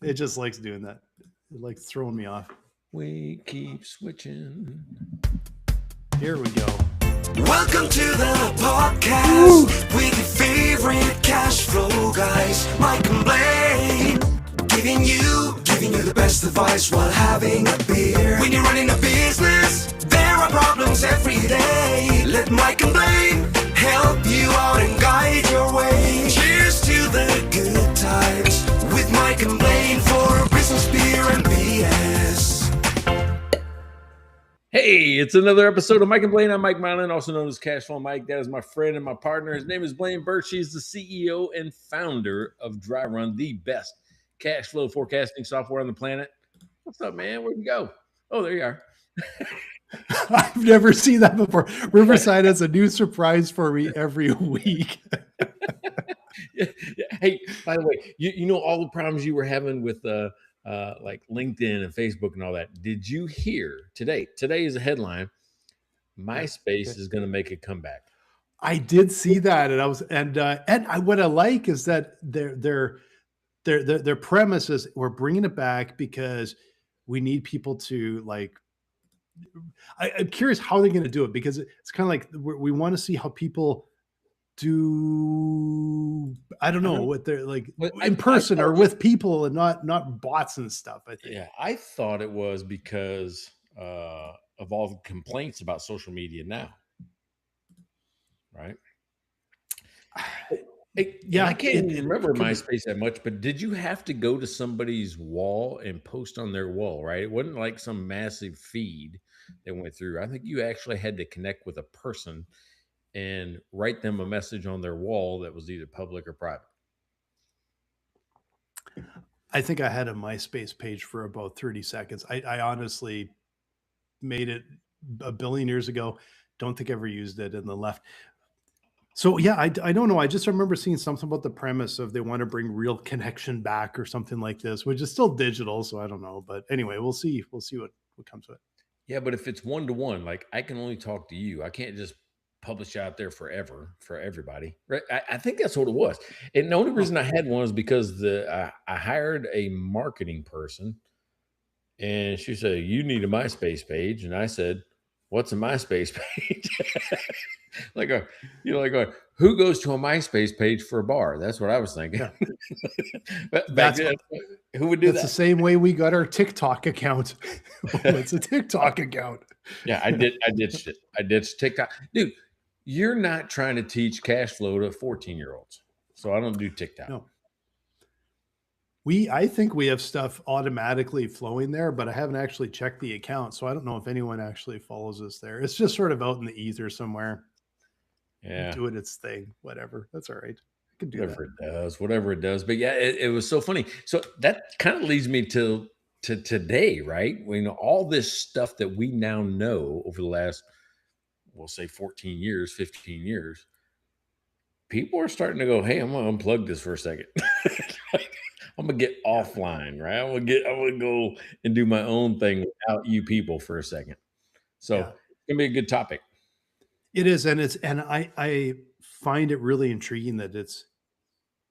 It just likes doing that. It likes throwing me off. We keep switching. Here we go. Welcome to the Woo! podcast with your favorite cash flow guys, Mike and Blaine. Giving you the best advice while having a beer. When you're running a business, there are problems every day. Let Mike and Blaine help you out and guide your way. Cheers to the good times with Mike and Blaine for business, beer, and BS. Hey, it's another episode of Mike and Blaine. I'm Mike Blaine, also known as Cashflow Mike. That is my friend and my partner. His name is Blaine Birch. He's the CEO and founder of Dry Run, the best cash flow forecasting software on the planet. What's up, man? Where'd you go? Oh, there you are. I've never seen that before. Riverside has a new surprise for me every week. Yeah. Hey, by the way, you know all the problems you were having with like LinkedIn and Facebook and all that. Did you hear today? Today is a headline. MySpace is going to make a comeback. I did see that, and what I like is that their premise is we're bringing it back because we need people to like. I'm curious how they're going to do it because it's kind of like we want to see how people do. I don't know what they're like in person or with people and not bots and stuff. I think. Yeah, I thought it was because of all the complaints about social media now, right? I can't even remember MySpace that much, but did you have to go to somebody's wall and post on their wall, right? It wasn't like some massive feed that went through. I think you actually had to connect with a person and write them a message on their wall that was either public or private. I think I had a MySpace page for about 30 seconds. I honestly made it a billion years ago. Don't think I ever used it and then left. So yeah, I don't know. I just remember seeing something about the premise of they want to bring real connection back or something like this, which is still digital. So I don't know. But anyway, we'll see. We'll see what comes of it. Yeah, but if it's one-to-one, like I can only talk to you. I can't just publish out there forever for everybody. Right? I think that's what it was. And the only reason I had one is because I hired a marketing person, and she said, "You need a MySpace page," and I said, "What's a MySpace page?" like who goes to a MySpace page for a bar? That's what I was thinking. Yeah. Who would do that? That's the same way we got our TikTok account. It's a TikTok account. Yeah, I ditched it. I ditched TikTok. Dude, you're not trying to teach cash flow to 14-year-olds. So I don't do TikTok. No. I think we have stuff automatically flowing there, but I haven't actually checked the account. So I don't know if anyone actually follows us there. It's just sort of out in the ether somewhere. Yeah. Doing its thing. Whatever. That's all right. I can do whatever it does. But yeah, it was so funny. So that kind of leads me to today, right? All this stuff that we now know over the last, we'll say 14 years, 15 years, people are starting to go, hey, I'm going to unplug this for a second. I'm going to get offline, right? I'm going to go and do my own thing without you people for a second. So it's going to be a good topic. It is. And I find it really intriguing that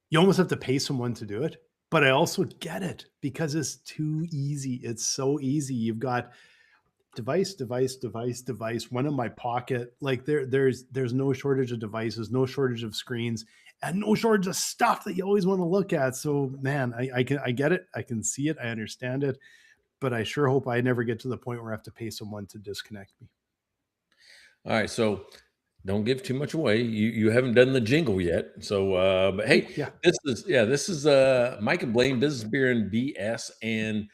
you almost have to pay someone to do it, but I also get it because it's too easy. It's so easy. You've got device, one in my pocket. Like there's no shortage of devices, no shortage of screens, and no shortage of stuff that you always want to look at. So man, I get it. I can see it. I understand it, but I sure hope I never get to the point where I have to pay someone to disconnect me. All right. So don't give too much away. You haven't done the jingle yet. So, but hey, this is Mike and Blaine, Business, Beer, and BS. And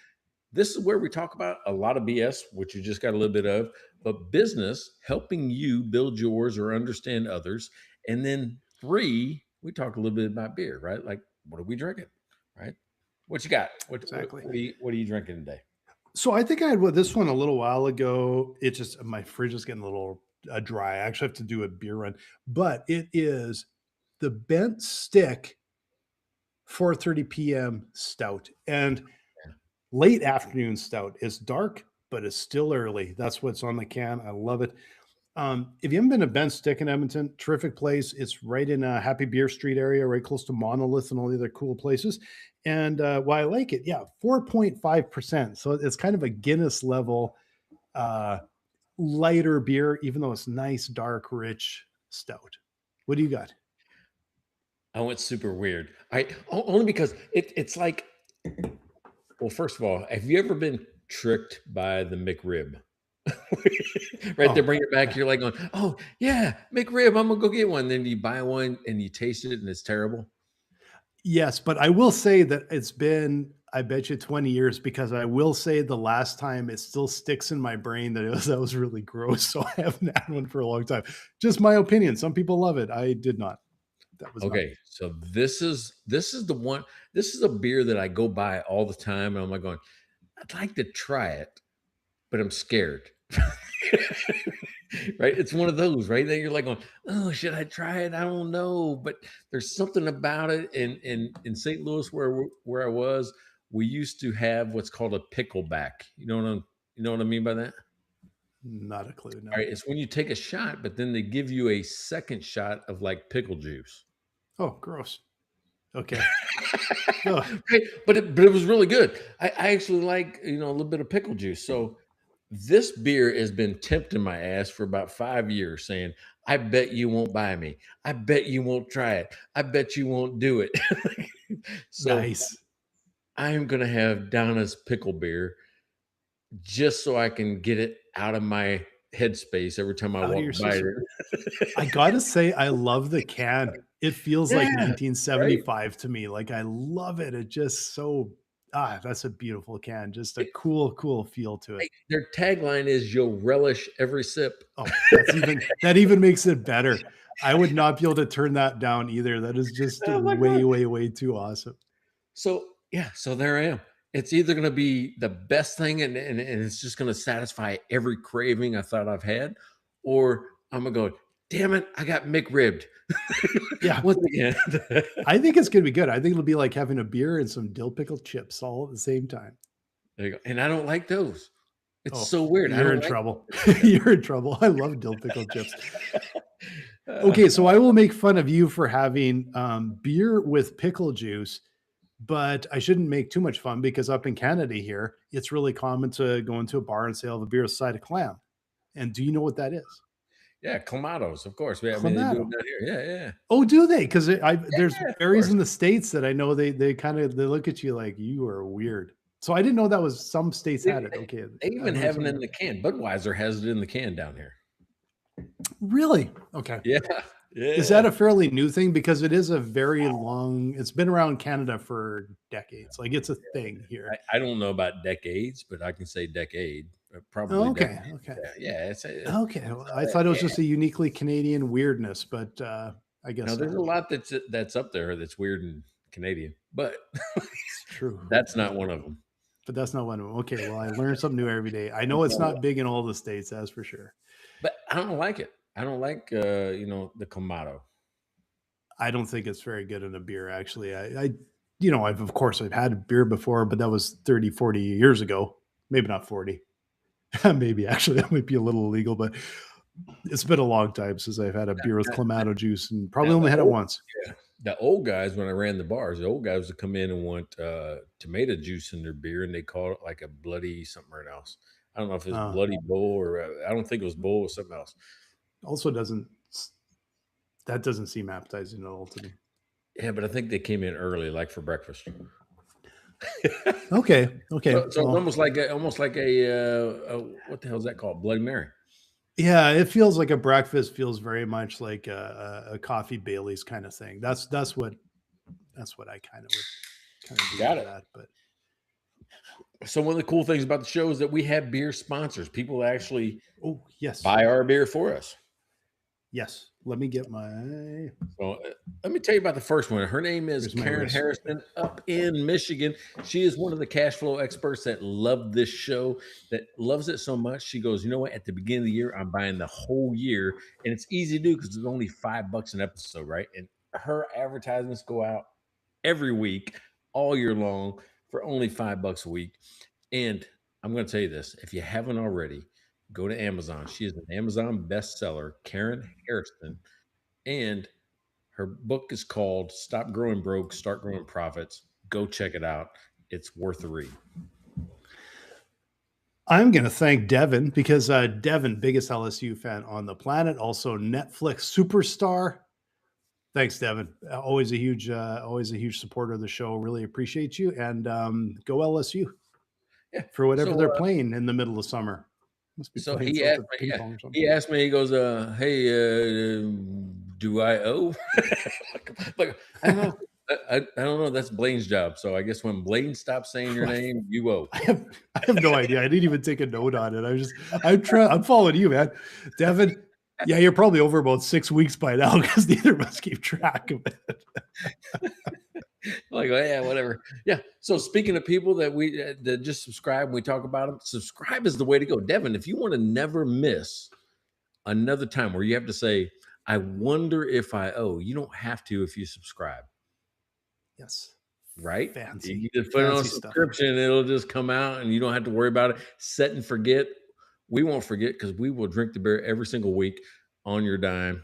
this is where we talk about a lot of BS, which you just got a little bit of, but business, helping you build yours or understand others. And then 3, we talk a little bit about beer, right? Like, what are we drinking, right? What you got? Exactly. What are you drinking today? So I think I had this one a little while ago. It just, my fridge is getting a little dry. I actually have to do a beer run, but it is the Bent Stick 4:30 p.m. stout and late afternoon stout. It's dark, but it's still early. That's what's on the can. I love it. If you haven't been to Ben Stick in Edmonton, terrific place. It's right in a Happy Beer Street area, right close to Monolith and all the other cool places. And why I like it, yeah, 4.5%. So it's kind of a Guinness level uh, lighter beer, even though it's nice, dark, rich stout. What do you got? I went super weird. Only because it's like, well, first of all, have you ever been tricked by the McRib? Right, they Oh, bring it back. yeah. You're like, going, oh yeah, McRib. I'm gonna go get one. Then you buy one and you taste it and it's terrible. Yes, but I will say that it's been, I bet you 20 years because I will say the last time it still sticks in my brain that that was really gross. So I haven't had one for a long time. Just my opinion. Some people love it. I did not. That was not Okay, me. so this is the one. This is a beer that I go by all the time, and I'm like going, I'd like to try it, but I'm scared. Right? It's one of those, right? Then you're like going, oh, should I try it? I don't know, but there's something about it. In St. Louis, where I was, we used to have what's called a pickleback. You know what I mean by that? Not a clue. All No. right, it's when you take a shot, but then they give you a second shot of like pickle juice. Oh, gross. Okay. Ugh. Right, but it was really good. I actually like a little bit of pickle juice. So this beer has been tempting my ass for about 5 years, saying, "I bet you won't buy me. I bet you won't try it. I bet you won't do it." So Nice. I am gonna have Donna's pickle beer just so I can get it out of my headspace every time I Out of walk your by system. I it. gotta say, I love the can. It feels like Yeah, right. 1975 to me. Like I love it. It just so that's a beautiful can. Just a cool, cool feel to it. Their tagline is "You'll relish every sip." Oh, that even makes it better. I would not be able to turn that down either. That is just Oh my way, god. way, way too awesome. So yeah, so there I am. It's either going to be the best thing and it's just going to satisfy every craving I thought I've had, or I'm gonna go, damn it, I got McRibbed. Yeah, Once again. I think it's gonna be good. I think it'll be like having a beer and some dill pickle chips all at the same time. There you go. And I don't like those. It's Oh, so weird. I you're don't in like trouble. those. You're in trouble. I love dill pickle chips. Uh, Okay, so I will make fun of you for having beer with pickle juice, but I shouldn't make too much fun because up in Canada here, it's really common to go into a bar and say, "I'll have a beer with a side of clam." And do you know what that is? yeah, clamatos, of course. Yeah, I mean they do it Clamato. down here. Yeah, yeah. Oh, do they? Because there's Yeah, of berries course. in the States that I know they kind of they look at you like you are weird. So I didn't know that was some states They, had it. they, Okay, they I even learned have it something in new. the can. Budweiser has it in the can down here. Really? Okay. Yeah, Is yeah. that a fairly new thing? Because it is a very long it's been around Canada for decades. Like, it's a thing here. I don't know about decades, but I can say decade. Probably Oh, decade. okay, okay. Yeah, yeah. Okay, well, I thought it was just a uniquely Canadian weirdness, but, I No, guess there's not. a lot that's up there that's weird and Canadian, but It's true, that's yeah, not one of them. but that's not one of them. Okay, well, I learn something new every day. I know it's not big in all the states, that's for sure. But I don't like it. I don't like the Clamato. I don't think it's very good in a beer, actually. I've of course, I've had beer before, but that was 30, 40 years ago. Maybe not 40. Maybe actually that might be a little illegal, but it's been a long time since I've had a beer with clamato juice and probably Now only had it once. the old guys when I ran the bars, the old guys would come in and want tomato juice in their beer, and they call it like a bloody something or else. I don't know if it's Uh, bloody bull or I don't think it was bull or something else. also doesn't that doesn't seem appetizing at all to me. Yeah, but I think they came in early, like for breakfast. Okay, okay. So it's Well, almost like a what the hell is that called? Bloody Mary. yeah, it feels like a breakfast. Feels very much like a coffee Bailey's kind of thing. That's what I kind of would kind of do Got with it. that. But So one of the cool things about the show is that we have beer sponsors. People actually oh yes, buy our beer for us. yes. Let me get my So let me tell you about the first one. Her name is here's my Karen wrist. Harrison up in Michigan. She is one of the cash flow experts that love this show, that loves it so much. She goes, you know what? At the beginning of the year, I'm buying the whole year. And it's easy to do because it's only $5 an episode, right? And her advertisements go out every week, all year long, for only $5 a week. And I'm going to tell you this, if you haven't already, go to Amazon. She is an Amazon bestseller, Karen Harrison, and her book is called Stop Growing Broke, Start Growing Profits. Go check it out. It's worth a read. I'm going to thank Devin because Devin, biggest LSU fan on the planet, also Netflix superstar. Thanks, Devin. Always a huge supporter of the show. Really appreciate you, and go LSU. Yeah, for whatever they're playing in the middle of summer. Must be playing ping pong or something. He asked me. He goes, "Hey, do I owe?" like I don't know. I don't know. That's Blaine's job. So I guess when Blaine stops saying your name, you owe. I have no idea. I didn't even take a note on it. I'm following you, man. Devin, yeah, you're probably over about 6 weeks by now because neither of us keep track of it. Like, oh, yeah, whatever. Yeah. So speaking of people that just subscribe and we talk about them, subscribe is the way to go. Devin, if you want to never miss another time where you have to say, I wonder if I owe, you don't have to if you subscribe. Yes. Right? Fancy. You just put it on subscription, it'll just come out and you don't have to worry about it. Set and forget. We won't forget because we will drink the beer every single week on your dime.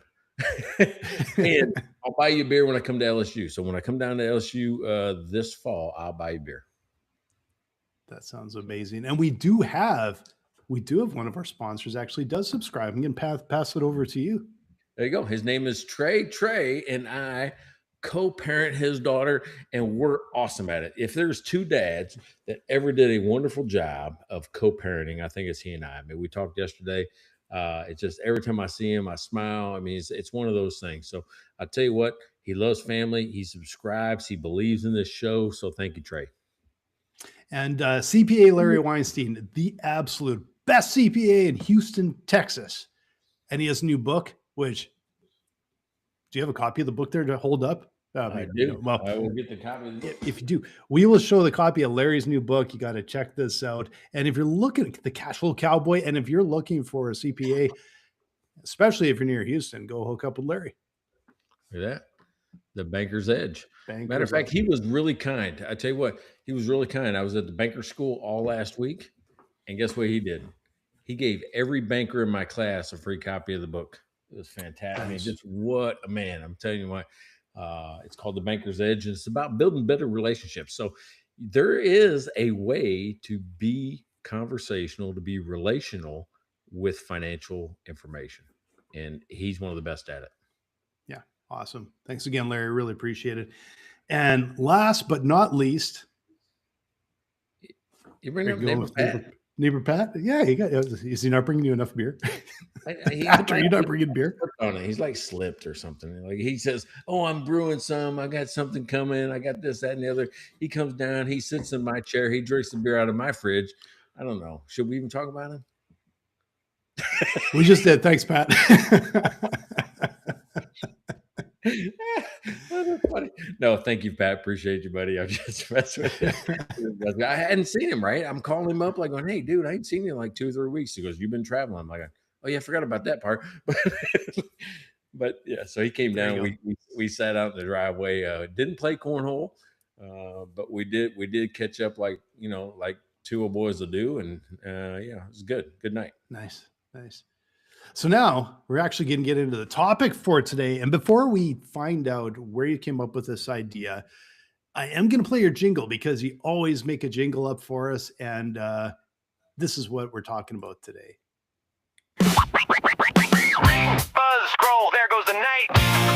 And I'll buy you a beer when I come to LSU. So when I come down to LSU this fall, I'll buy you a beer. That sounds amazing. And we do have one of our sponsors actually does subscribe. I'm going to pass it over to you. There you go. His name is Trey. Trey and I co-parent his daughter, and we're awesome at it. If there's two dads that ever did a wonderful job of co-parenting, I think it's he and I. I mean, we talked yesterday. It's just every time I see him, I smile. I mean, it's one of those things. So I'll tell you what, he loves family. He subscribes. He believes in this show. So thank you, Trey. And CPA Larry Weinstein, the absolute best CPA in Houston, Texas. And he has a new book, which, do you have a copy of the book there to hold up? I do. Well, I will get the copy of the book. If you do, we will show the copy of Larry's new book. You got to check this out. And if you're looking at the Cash Flow Cowboy, and if you're looking for a CPA, especially if you're near Houston, go hook up with Larry. Look at that. The Banker's Edge. Matter of fact, he was really kind. I tell you what, he was really kind. I was at the banker school all last week, and guess what he did? He gave every banker in my class a free copy of the book. It was fantastic. Nice. I mean, just what a man. I'm telling you what. It's called The Banker's Edge, and it's about building better relationships. So there is a way to be conversational, to be relational with financial information, and he's one of the best at it. Yeah, awesome. Thanks again, Larry. Really appreciate it. And last but not least, you bring up neighbor Pat. Neighbor Pat? Yeah, is he not bringing you enough beer? Pat, are you not bringing beer? He's like slipped or something. Like he says, "Oh, I'm brewing some. I got something coming. I got this, that, and the other." He comes down. He sits in my chair. He drinks the beer out of my fridge. I don't know. Should we even talk about him? We just did. Thanks, Pat. No, thank you, Pat. Appreciate you, buddy. I'm just messing with you. I hadn't seen him, right? I'm calling him up like going, "Hey, dude, I ain't seen you in like 2 or 3 weeks." He goes, "You've been traveling." I'm like, "Oh yeah, I forgot about that part." But yeah, so he came down. We sat out in the driveway. Didn't play cornhole, but we did catch up like two old boys will do, and yeah, it was good. Good night. Nice. So now we're actually going to get into the topic for today. And before we find out where you came up with this idea, I am going to play your jingle because you always make a jingle up for us. And this is what we're talking about today. Buzz scroll, there goes the night.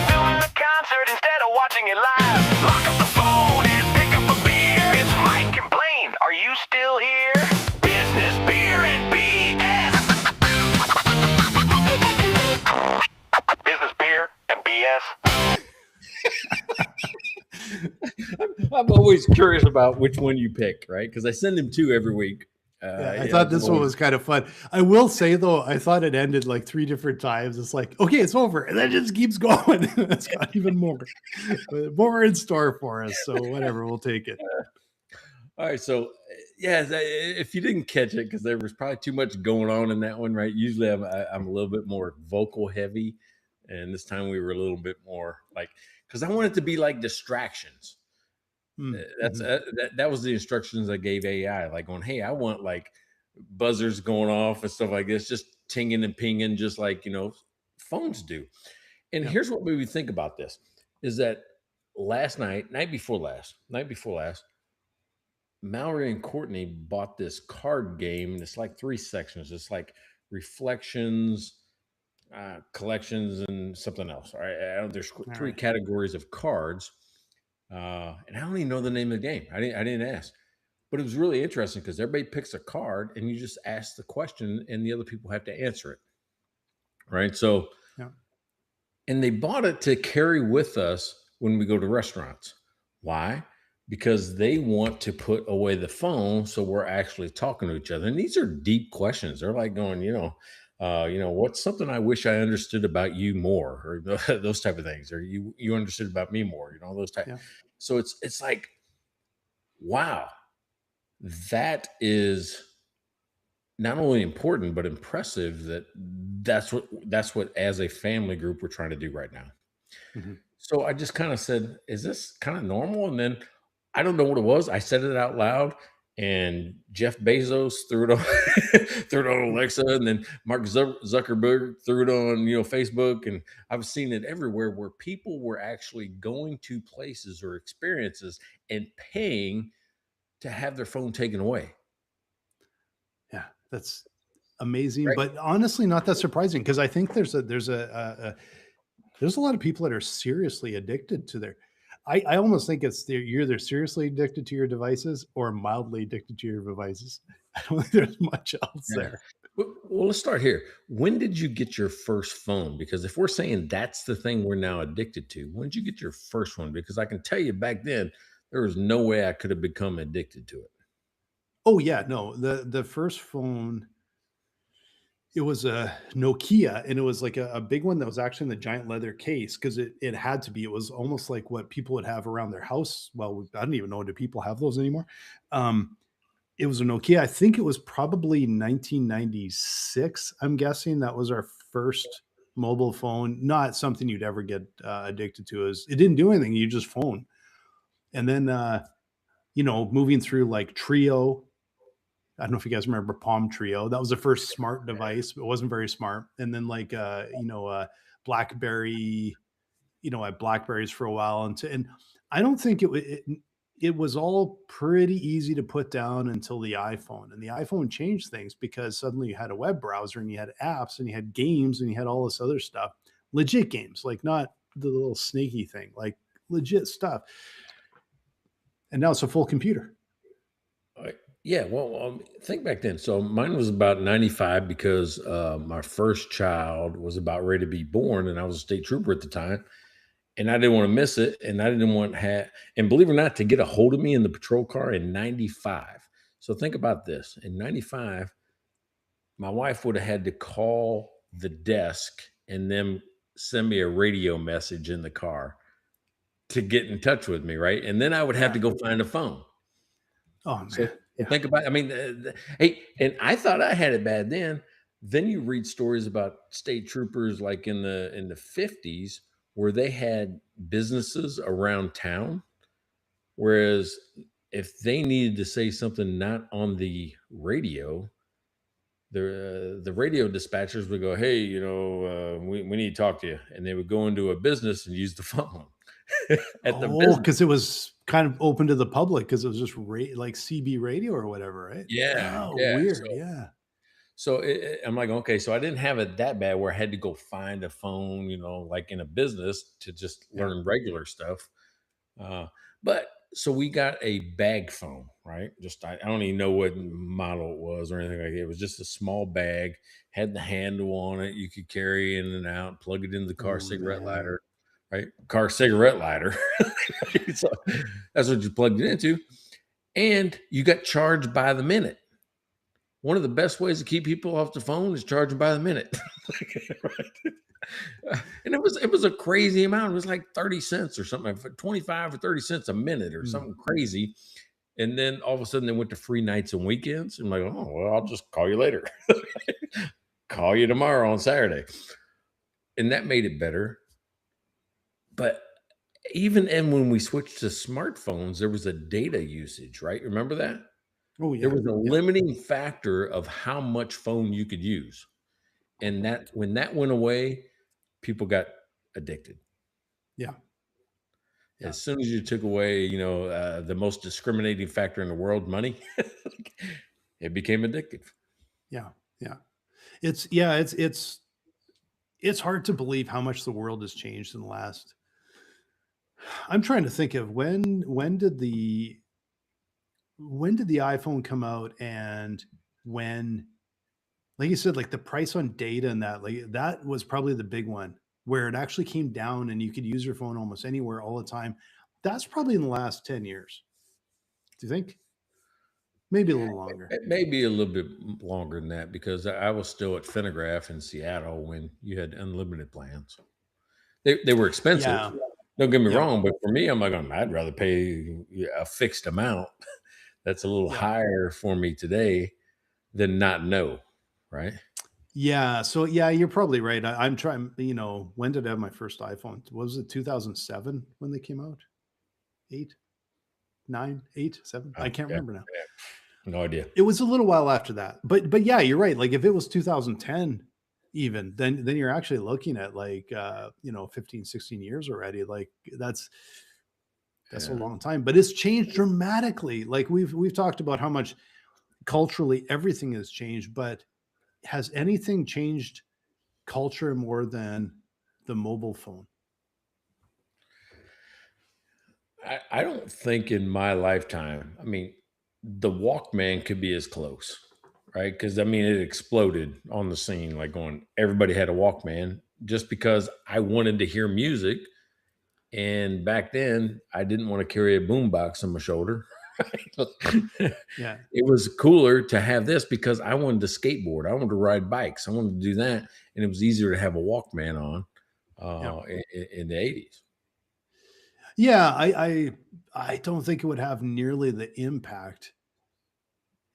Doing the concert instead of watching it live. Lock up the phone and pick up a beer. It's Mike and Blaine. Are you still here? Business, beer, and BS. Business, beer, and BS. I'm always curious about which one you pick, right? Because I send him 2 every week. I thought this one was kind of fun. I will say, though, I thought it ended like 3 different times. It's like, okay, it's over. And then it just keeps going. It's got even more in store for us. So whatever, we'll take it. All right. So, yeah, if you didn't catch it, because there was probably too much going on in that one, right? Usually I'm a little bit more vocal heavy. And this time we were a little bit more like, because I want it to be like distractions. That was the instructions I gave AI, like going, "Hey, I want like buzzers going off and stuff like this, just tinging and pinging, just like, phones do. And Yeah. here's what made me think about this is that night before last, Mallory and Courtney bought this card game, and it's like 3 sections. It's like reflections, collections, and something else. All right. There's All 3 right. categories of cards. And I don't even know the name of the game. I didn't ask. But it was really interesting because everybody picks a card and you just ask the question and the other people have to answer it. Right. So, Yeah. and they bought it to carry with us when we go to restaurants. Why? Because they want to put away the phone so we're actually talking to each other. And these are deep questions. They're like going, what's something I wish I understood about you more, or those type of things, or you understood about me more, those type. Yeah. So it's like, wow, that is not only important but impressive. That's what as a family group we're trying to do right now. Mm-hmm. So I just kind of said, is this kind of normal? And then I don't know what it was. I said it out loud, and Jeff Bezos threw it on threw it on Alexa, and then Mark Zuckerberg threw it on Facebook, and I've seen it everywhere where people were actually going to places or experiences and paying to have their phone taken away. Yeah, that's amazing, Right. but honestly, not that surprising because I think there's a lot of people that are seriously addicted to their. I almost think you're either seriously addicted to your devices or mildly addicted to your devices. I don't think there's much else Yeah. there. Well, let's start here. When did you get your first phone? Because if we're saying that's the thing we're now addicted to, when did you get your first one? Because I can tell you back then, there was no way I could have become addicted to it. Oh yeah, no, the first phone, it was a Nokia, and it was like a big one that was actually in the giant leather case because it had to be. It was almost like what people would have around their house. Well, I don't even know, do people have those anymore? It was a Nokia. I think it was probably 1996. I'm guessing that was our first mobile phone. Not something you'd ever get addicted to. It didn't do anything. You just phone, and then moving through like Trio. I don't know if you guys remember Palm Trio. That was the first smart device, but it wasn't very smart. And then like BlackBerry. I had Blackberries for a while, and I don't think it was all pretty easy to put down until the iPhone. And the iPhone changed things because suddenly you had a web browser and you had apps and you had games and you had all this other stuff, legit games, like not the little sneaky thing, like legit stuff. And now it's a full computer. Yeah, well, think back then. So mine was about 95 because my first child was about ready to be born, and I was a state trooper at the time, and I didn't want to miss it, and I didn't want and believe it or not, to get a hold of me in the patrol car in 95. So think about this. In 95, my wife would have had to call the desk and then send me a radio message in the car to get in touch with me, right? And then I would have to go find a phone. Oh man. So Yeah. think about, hey, and I thought I had it bad then. Then you read stories about state troopers like in the 50s where they had businesses around town. Whereas if they needed to say something not on the radio, the radio dispatchers would go, "Hey, we need to talk to you," and they would go into a business and use the phone at the business. Because it was kind of open to the public because it was just like CB radio or whatever, right? Yeah, Oh, yeah. weird. Yeah. So I'm like, okay, so I didn't have it that bad where I had to go find a phone, like in a business to just learn regular stuff. But so we got a bag phone, right? Just I don't even know what model it was or anything like that. It was just a small bag, had the handle on it. You could carry in and out, plug it in the car cigarette lighter, right? Car cigarette lighter. So that's what you plugged it into. And you got charged by the minute. One of the best ways to keep people off the phone is charge them by the minute. And it was a crazy amount. It was like 30 cents or something, 25 or 30 cents a minute or something crazy. And then all of a sudden they went to free nights and weekends. I'm like, oh, well, I'll just call you later. Call you tomorrow on Saturday. And that made it better. But even when we switched to smartphones, there was a data usage, right? Remember that? Oh There yeah. was a Yeah. limiting factor of how much phone you could use. And that when that went away, people got addicted. Yeah. Yeah. As soon as you took away, the most discriminating factor in the world, money, it became addictive. Yeah. Yeah. It's hard to believe how much the world has changed in the last. I'm trying to think of when did the iPhone come out, and when, like you said, like the price on data and that, like that was probably the big one where it actually came down and you could use your phone almost anywhere all the time. That's probably in the last 10 years. Do you think? Maybe a little longer. It may be a little bit longer than that because I was still at Finnegraph in Seattle when you had unlimited plans. They were expensive. Yeah. Don't get me Yeah. wrong, but for me, I'm like, I'd rather pay a fixed amount that's a little Yeah. higher for me today than not know, right? Yeah. So yeah, you're probably right. I'm trying, when did I have my first iPhone? Was it 2007 when they came out? Eight, nine, eight, seven? I can't Yeah, remember now. no idea. It was a little while after that. But yeah, you're right. Like if it was 2010 even, then you're actually looking at like 15, 16 years already. Like that's a Yeah. long time. But it's changed dramatically. Like we've talked about how much culturally everything has changed, but has anything changed culture more than the mobile phone? I don't think in my lifetime, the Walkman could be as close, right? Because it exploded on the scene, like going, everybody had a Walkman just because I wanted to hear music. And back then, I didn't want to carry a boombox on my shoulder. Yeah. It was cooler to have this because I wanted to skateboard. I wanted to ride bikes. I wanted to do that. And it was easier to have a Walkman on Yeah. in the 80s. Yeah. I don't think it would have nearly the impact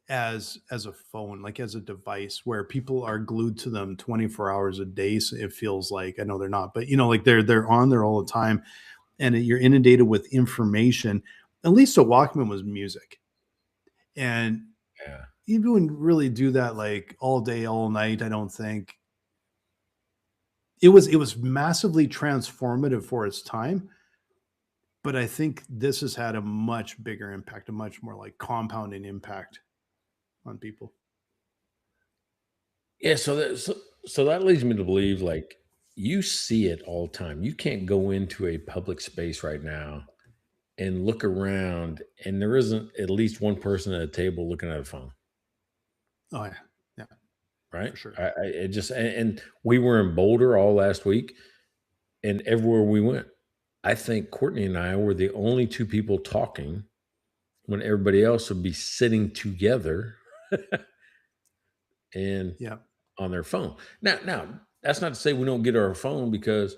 as a phone, like as a device where people are glued to them 24 hours a day. So it feels like, I know they're not, but like they're on there all the time, and you're inundated with information. At least a Walkman was music. And Yeah. you wouldn't really do that like all day, all night. I don't think it was massively transformative for its time. But I think this has had a much bigger impact, a much more like compounding impact on people. Yeah, so that leads me to believe like you see it all the time. You can't go into a public space right now and look around and there isn't at least one person at a table looking at a phone, Oh yeah. Yeah, right? for sure. It just and we were in Boulder all last week, and everywhere we went, I think Courtney and I were the only two people talking when everybody else would be sitting together and Yeah. on their phone. Now that's not to say we don't get our phone because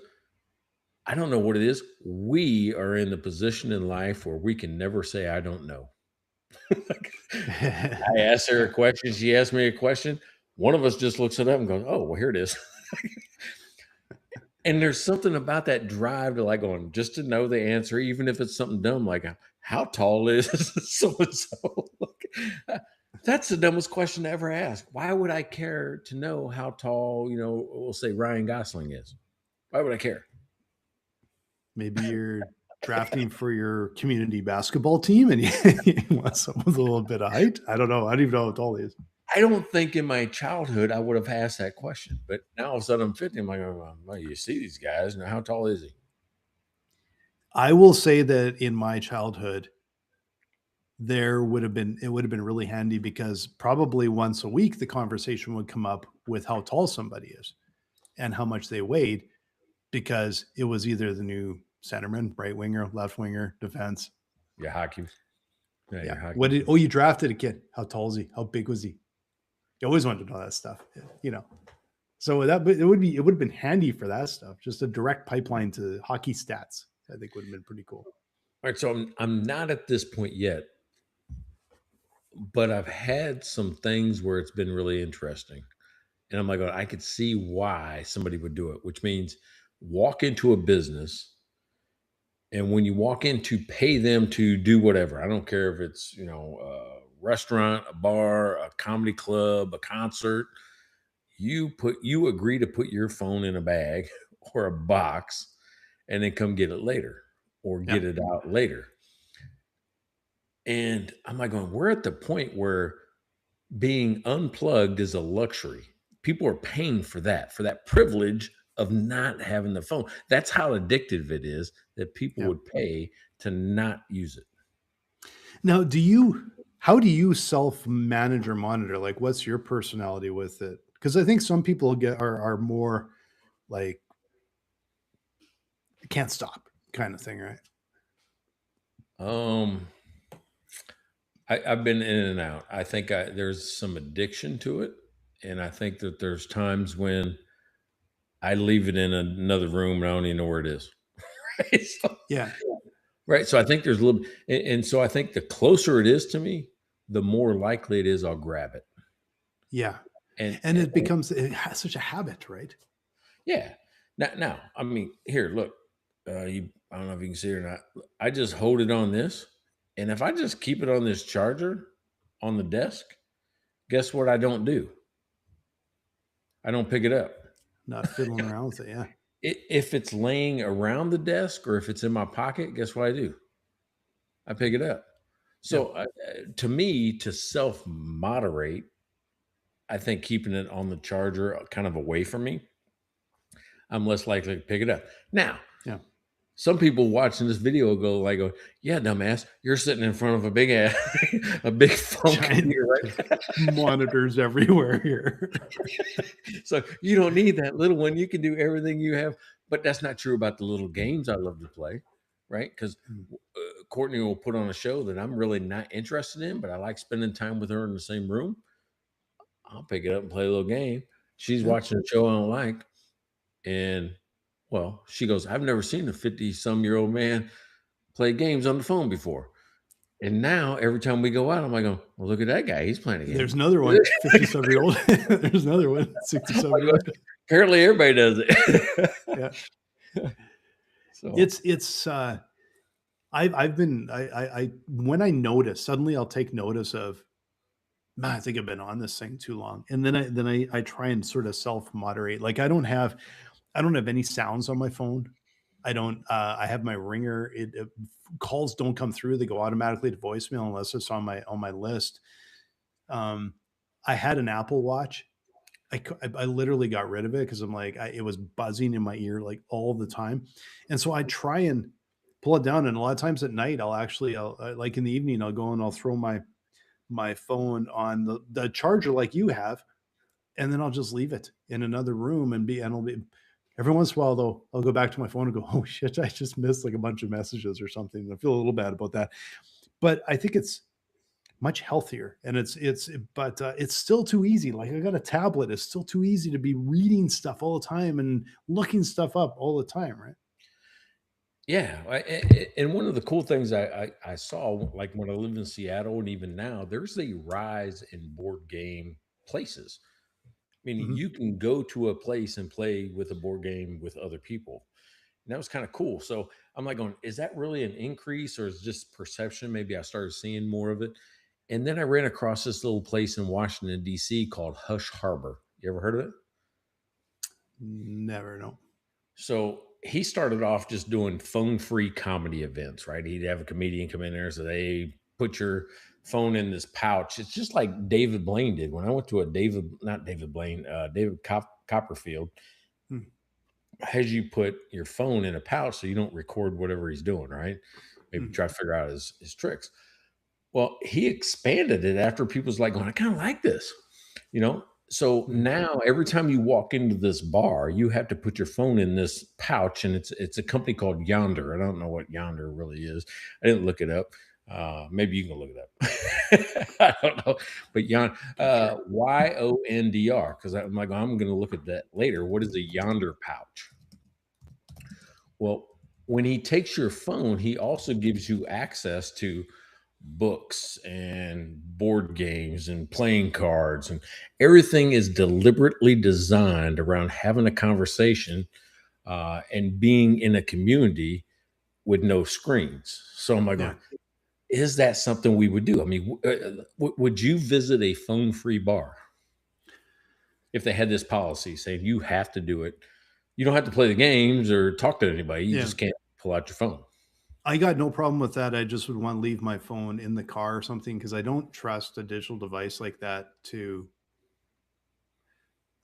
I don't know what it is. We are in the position in life where we can never say I don't know. I asked her a question. She asked me a question. One of us just looks it up and goes, "Oh, well, here it is." And there's something about that drive to like going just to know the answer, even if it's something dumb like how tall is so and so. That's the dumbest question to ever ask. Why would I care to know how tall, we'll say Ryan Gosling is? Why would I care? Maybe you're drafting for your community basketball team and you want someone with a little bit of height. I don't know. I don't even know how tall he is. I don't think in my childhood I would have asked that question, but now all of a sudden I'm 50. I'm like, well, you see these guys now. How tall is he? I will say that in my childhood, it would have been really handy because probably once a week the conversation would come up with how tall somebody is and how much they weighed, because it was either the new centerman, right winger, left winger, defense. Yeah, hockey. Yeah. Hockey. You drafted a kid. How tall is he? How big was he? You always wanted to know that stuff, So it would have been handy for that stuff. Just a direct pipeline to hockey stats, I think would have been pretty cool. All right, so I'm not at this point yet, but I've had some things where it's been really interesting. And I'm like, I could see why somebody would do it, which means walk into a business. And when you walk in to pay them to do whatever, I don't care if it's, restaurant, a bar, a comedy club, a concert, you agree to put your phone in a bag or a box and then come get it later or get it out later. And I'm like going, we're at the point where being unplugged is a luxury. People are paying for that privilege of not having the phone. That's how addictive it is that people would pay to not use it. Now, how do you self-manage or monitor? Like, what's your personality with it? Because I think some people are more like can't stop kind of thing, right? I've been in and out. I think there's some addiction to it, and I think that there's times when I leave it in another room and I don't even know where it is. Right? Right. So I think there's a little, and so I think the closer it is to me, the more likely it is I'll grab it. Yeah. And it has such a habit, right? Yeah. Now, I mean, here, look, I don't know if you can see it or not. I just hold it on this. And if I just keep it on this charger on the desk, guess what I don't do? I don't pick it up. Not fiddling around with it, yeah. If it's laying around the desk or if it's in my pocket, guess what I do? I pick it up. So to me, to self-moderate, I think keeping it on the charger kind of away from me, I'm less likely to pick it up. Now, some people watching this video go, yeah, dumbass, you're sitting in front of a big ass, a big phone computer, right? Monitors everywhere here. So you don't need that little one. You can do everything you have. But that's not true about the little games I love to play, right? Because Courtney will put on a show that I'm really not interested in, but I like spending time with her in the same room. I'll pick it up and play a little game. She's watching a show I don't like. And, well, she goes, I've never seen a 50-some-year-old man play games on the phone before. And now every time we go out, I'm like, well, look at that guy. He's playing a game. There's another one, 57-year-old. There's another one, 67-year-old. Apparently everybody does it. So it's I've been when I notice, suddenly I'll take notice of, man, I think I've been on this thing too long. And then I try and sort of self-moderate. Like I don't have any sounds on my phone. I have my ringer. Calls don't come through. They go automatically to voicemail unless it's on my list. I had an Apple Watch. I literally got rid of it because I'm like, it was buzzing in my ear like all the time. And so I try and pull it down. And a lot of times at night, I'll like in the evening, I'll go and I'll throw my phone on the charger like you have. And then I'll just leave it in another room and it'll be every once in a while though, I'll go back to my phone and go, oh shit, I just missed like a bunch of messages or something. I feel a little bad about that. But I think it's much healthier, and it's still too easy. Like I got a tablet. It's still too easy to be reading stuff all the time and looking stuff up all the time. Right. Yeah. And one of the cool things I saw, like when I lived in Seattle and even now, there's a rise in board game places. I mean, you can go to a place and play with a board game with other people. And that was kind of cool. So I'm like going, is that really an increase or is it just perception? Maybe I started seeing more of it. And then I ran across this little place in Washington, D.C. called Hush Harbor. You ever heard of it? Never, no. So he started off just doing phone-free comedy events, right? He'd have a comedian come in there and say, hey, put your phone in this pouch. It's just like David Blaine did. When I went to David Copperfield, has you put your phone in a pouch so you don't record whatever he's doing, right? Maybe try to figure out his tricks. Well, he expanded it after people's like going, I kind of like this, So now every time you walk into this bar, you have to put your phone in this pouch, and it's a company called Yonder. I don't know what Yonder really is. I didn't look it up. Maybe you can look it up. I don't know, but YONDR, because I'm like, I'm going to look at that later. What is a Yonder pouch? Well, when he takes your phone, he also gives you access to books and board games and playing cards, and everything is deliberately designed around having a conversation and being in a community with no screens. So I'm like, is that something we would do? I mean, would you visit a phone-free bar if they had this policy saying you have to do it? You don't have to play the games or talk to anybody. You Yeah. just can't pull out your phone. I got no problem with that. I just would want to leave my phone in the car or something because I don't trust a digital device like that to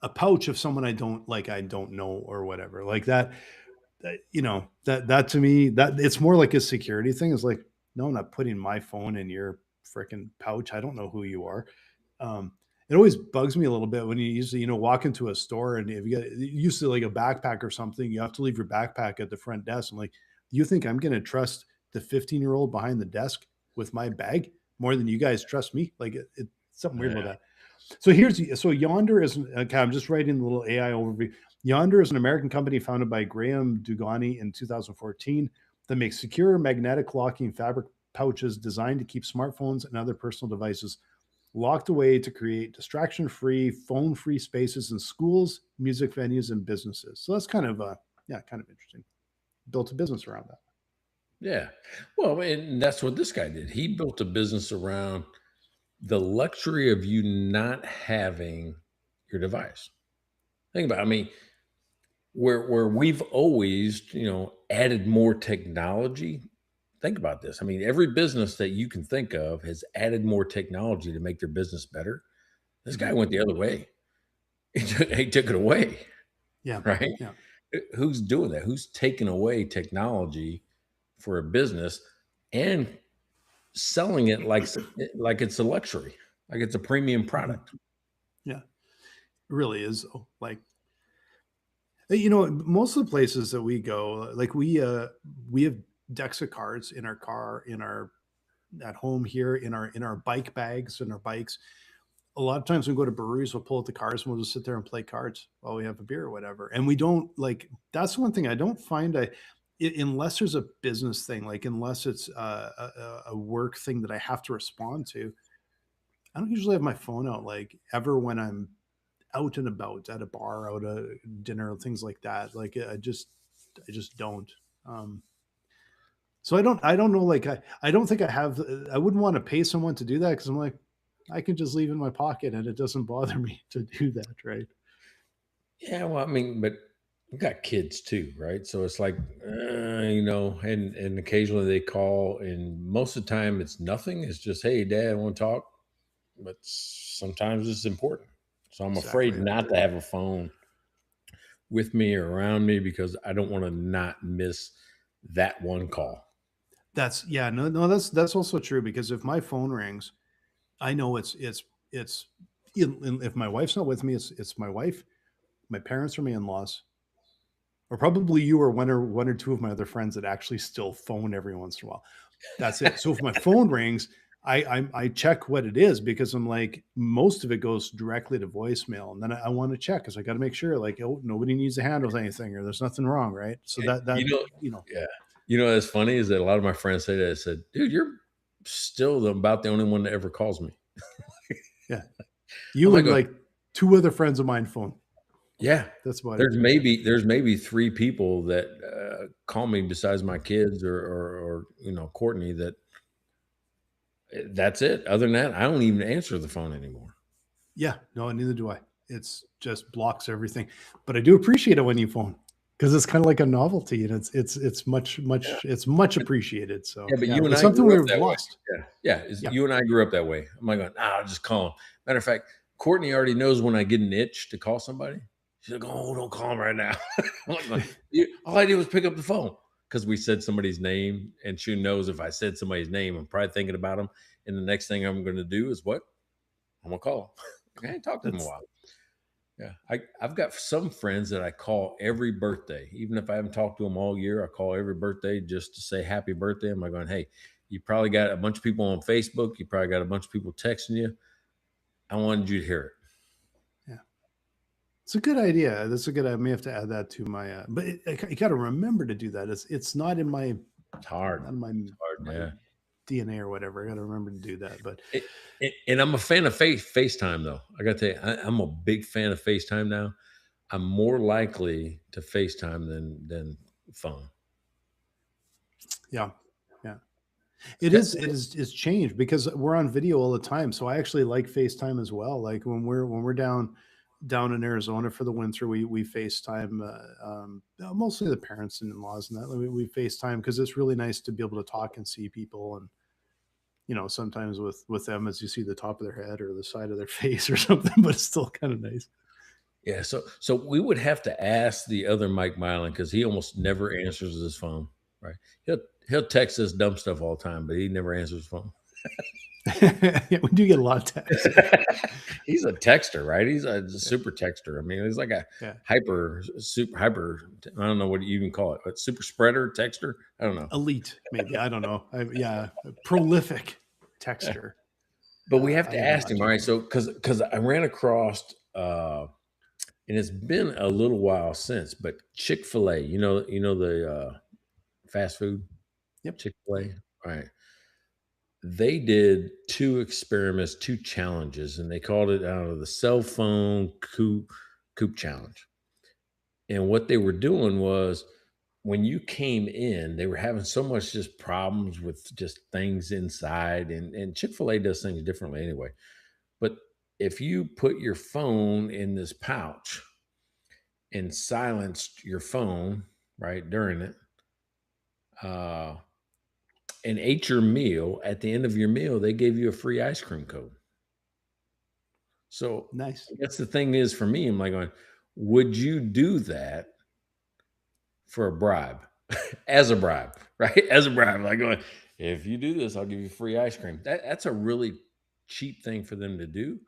a pouch of someone I don't know or whatever. Like that, that to me, that it's more like a security thing. It's like, no, I'm not putting my phone in your freaking pouch. I don't know who you are. Um, it always bugs me a little bit when you usually, walk into a store and if you get used to like a backpack or something, you have to leave your backpack at the front desk. I'm like, you think I'm going to trust the 15-year-old behind the desk with my bag more than you guys trust me? Like it's something weird about Yeah. that. So Yonder is okay. I'm just writing the little AI overview. Yonder is an American company founded by Graham Dugani in 2014 that makes secure magnetic locking fabric pouches designed to keep smartphones and other personal devices locked away to create distraction-free, phone-free spaces in schools, music venues, and businesses. So that's kind of kind of interesting. Built a business around that. Yeah. Well, and that's what this guy did. He built a business around the luxury of you not having your device. Think about it. I mean, where we've always, added more technology. Think about this. I mean, every business that you can think of has added more technology to make their business better. This guy went the other way. He took it away, Yeah, right? yeah. Who's doing that? Who's taking away technology for a business and selling it like it's a luxury, like it's a premium product? Yeah, it really is. Like, most of the places that we go, like we have decks of cards in our car, in our at home here, in our bike bags, in our bikes. A lot of times when we go to breweries, we'll pull out the cards and we'll just sit there and play cards while we have a beer or whatever. And we don't like that's one thing I don't find unless there's a business thing, like unless it's a work thing that I have to respond to. I don't usually have my phone out like ever when I'm out and about at a bar, out at dinner, things like that. Like I just don't. Um, so I don't know. Like I don't think I wouldn't want to pay someone to do that because I'm like, I can just leave in my pocket and it doesn't bother me to do that. Right. Yeah, well, I mean, but we got kids too, right? So it's like, and occasionally they call, and most of the time it's nothing. It's just, hey, Dad, I want to talk. But sometimes it's important. So I'm afraid Exactly. not to have a phone with me or around me because I don't want to not miss that one call. No, that's also true because if my phone rings, I know it's if my wife's not with me, it's my wife, my parents, or my in-laws, or probably you or one or two of my other friends that actually still phone every once in a while. That's it. So if my phone rings, I check what it is because I'm like most of it goes directly to voicemail, and then I want to check because I got to make sure like nobody needs to handle anything or there's nothing wrong, right? So And, yeah. What's funny is that a lot of my friends say that. I said, dude, you're still about the only one that ever calls me. yeah, you and like two other friends of mine phone. Yeah, that's about there's it. there's maybe three people that call me besides my kids or Courtney. That's it. Other than that, I don't even answer the phone anymore. Yeah, no, neither do I. It's just blocks everything. But I do appreciate it when you phone because it's kind of like a novelty and it's much appreciated. So yeah, but you and it's I something grew up we've that lost. way. Yeah, you and I grew up that way. I'm like, I'll just call him. Matter of fact, Courtney already knows when I get an itch to call somebody. She's like, "Oh, don't call him right now." I'm like, all I did was pick up the phone because we said somebody's name, and she knows if I said somebody's name, I'm probably thinking about them. And the next thing I'm going to do is what? I'm gonna call them. I ain't talked to them in a while. Yeah, I've got some friends that I call every birthday, even if I haven't talked to them all year. I call every birthday just to say happy birthday. I'm like going, hey, you probably got a bunch of people on Facebook. You probably got a bunch of people texting you. I wanted you to hear it. Yeah, it's a good idea. That's a good. I may have to add that to my. But you got to remember to do that. It's not in my. It's hard. Not in my yeah. DNA or whatever. I got to remember to do that. But and I'm a fan of FaceTime though. I got to tell you, I'm a big fan of FaceTime now. I'm more likely to FaceTime than phone. Yeah, yeah. It's changed because we're on video all the time. So I actually like FaceTime as well. Like when we're down in Arizona for the winter, we FaceTime mostly the parents and in-laws and that we FaceTime because it's really nice to be able to talk and see people. And sometimes with them as you see the top of their head or the side of their face or something, but it's still kind of nice. Yeah, so we would have to ask the other Mike Mylan because he almost never answers his phone. Right? He'll text us dumb stuff all the time, but he never answers his phone. Yeah, we do get a lot of texts. He's a texter, right? He's a super texter. I mean, he's like a super hyper. I don't know what you even call it, but super spreader texter. I don't know. Elite, maybe. I don't know. Prolific texter. But we have to ask him, all right? So because I ran across, and it's been a little while since, but Chick-fil-A, the fast food. Yep. Chick-fil-A. All right. They did 2 experiments, 2 challenges, and they called it, I don't know, the cell phone coop challenge. And what they were doing was when you came in, they were having so much just problems with just things inside. And Chick-fil-A does things differently anyway. But if you put your phone in this pouch and silenced your phone, right, during it, and ate your meal, at the end of your meal, they gave you a free ice cream cone. So nice. That's the thing is for me, I'm like going, would you do that for a bribe? As a bribe, right? As a bribe. Like going, if you do this, I'll give you free ice cream. That's a really cheap thing for them to do.